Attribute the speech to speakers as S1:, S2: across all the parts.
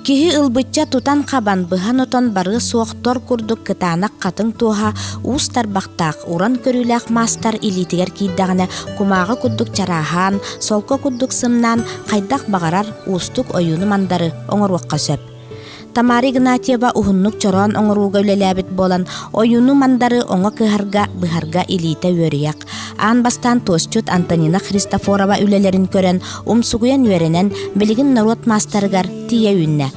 S1: Киһи ылбытча тутан хабан быхан отон бары суохтор курдук кытаанак катын туоха уустар бактаак уран көрүлээх мастар илитигер кийдагана кумаагы куддук чараахан, солко куддук сымнан кайдак багарар уустук оюну мандары оҥоруокка сөп. Тамара Игнатьева ухуннук чорон оҥоруuга үлэлээбит болан оюну мандары оҥо кыһарга быһарга илиите үөрүяк. Аан бастан туосчут Антонина Христофорова үлэлерин көрөн умсугуян үөренен билигин народ мастарыгар тие үннэ.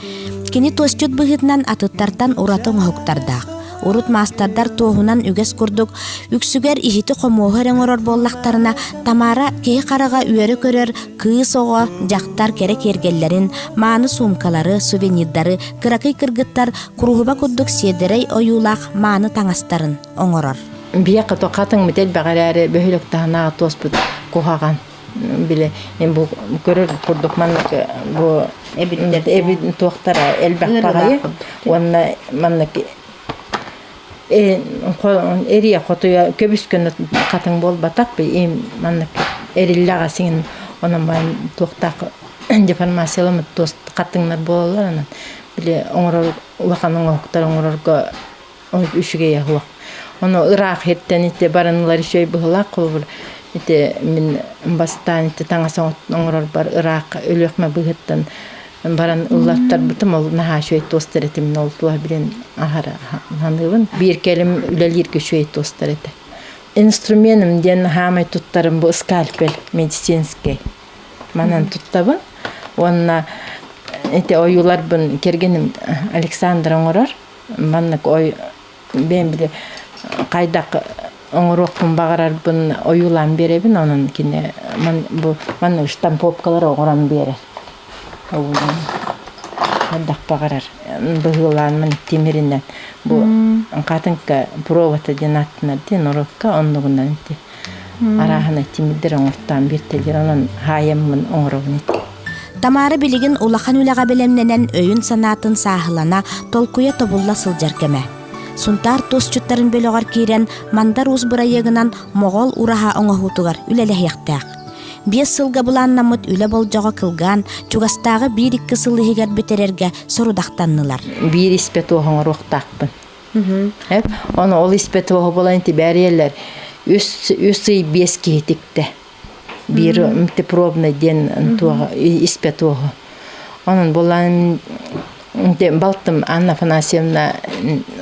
S1: Кини туосчут быһытынан атыттартан ураты оҥоһуктардаах. Урут мастардар туохунан үгэс курдук, үксүгер ихити хомуохар оҥорор боллахтарына Тамара кеһи карага үөрү көрөр кыыс оҕо, жактар керек ергеллерин, мааны сумкалары, сувенирдары, кыракый кыргыттар куруһуба курдук сиэдэрэй оюулаах мааны таңастарын оҥорор.
S2: Бияқы тоқатын мител бәғарәрі бөхілік тағынаға тоспыд қоғаған. Біле, мен бұл көрір құрдық маннық бұл әбін тоқтара әлбәқ бағайы. Онына маннық әрия қотуя көбіс күні қатын бол батақ бі, маннық әріллаға сеңін оның байын тоқтақ деформациялымы тост қатыңлар болалар. Біле, оңырыр ұлақаның оқтар оңырырға үшіге яғылақ. Оны Ирак хеттен ите баранылар шөй быһылак кылбыр. Ите мен бастан ите таңасан оңорор бар Ирак өлөкмө быһыттан баран уллаттар бутум ол наха шөй тостер эте мен ол туа билен ахара ханыбын бир келим үлелирге шөй тостер эте. Инструментим ден хамай туттарым бу скальпель медицинский. Манан туттабын. Онна ите оюлар бун кергеним Александр оңорор. Маннык ой ben bile kaydak oңоруокпун багарарбын оюлан беребин анан кине бу мана штамповкалар оңоран берер. Кайдак багарар быгыланмын темиринен бу катынка провода денаттына ден орокка оннугунан ти арахана тимидер оңортан биртелер анан хаяммын оңоробун.
S1: Тамара билигин улахан үлага белемненен өйүн санатын сахылана толкуя тобулла сылжаркеме. Сунтар тосчуттарын бөлөгөр кирен мандар уз бырайыгынан могол ураха оңохутугар үлелехяктаак. 5 сылга булан намыт үле болжого кылган чугастагы 1-2 сылыгер битерерге сорудактаннылар.
S2: Bir ispet оңоруктакпын. Оны ол ispet болайынты бәрелер үсүй 5 кетикте. Bir пробный ден туга ispet Onun болан Балтым Анна Афанасьевна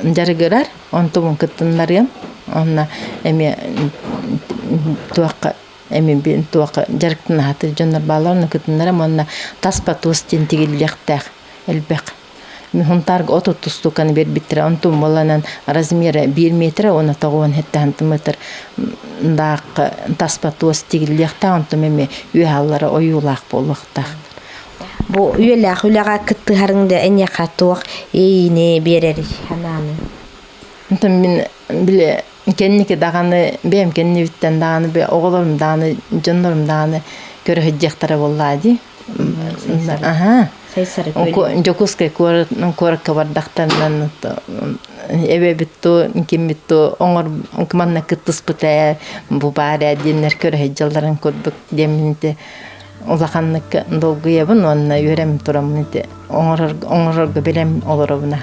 S2: жарыгырар, он тумун кыттынларым, онна эми туакка бин туакка жарыктын хаты жоннор балаларны кыттынларым, онна таспа тустин тигиллектак элбек. Мен хунтарг ото тустуканы бер биттире, он тум боланан размери 1 метр, оны тогон хеттен метр дак таспа туст тигиллектак, он тум эми үй аллары оюлак болуктак.
S1: Бу үйелак үлага кыттыгарыңда эне катуак эйне берер хананы.
S2: Мен биле кенники даганы бем кенни биттен даганы бе оголорум даганы жоннорум даганы көрө жактара боллады. Аха.
S1: Сайсары
S2: көрө. Жокускай көрөккө бардактан эбе битту кимитту оңор манна кыттыспыта бу бара денер көрө жалдарын көрдүк деминте. Улаханнык долгуябын, онна үйрем турамын ете, оңорорга белем олоробуна.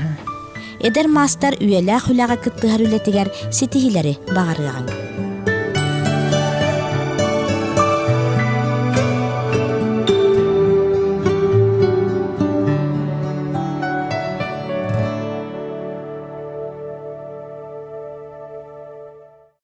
S1: Эдер мастар үйелак үлага кыттыгар үлетигер сетихилери багарыган.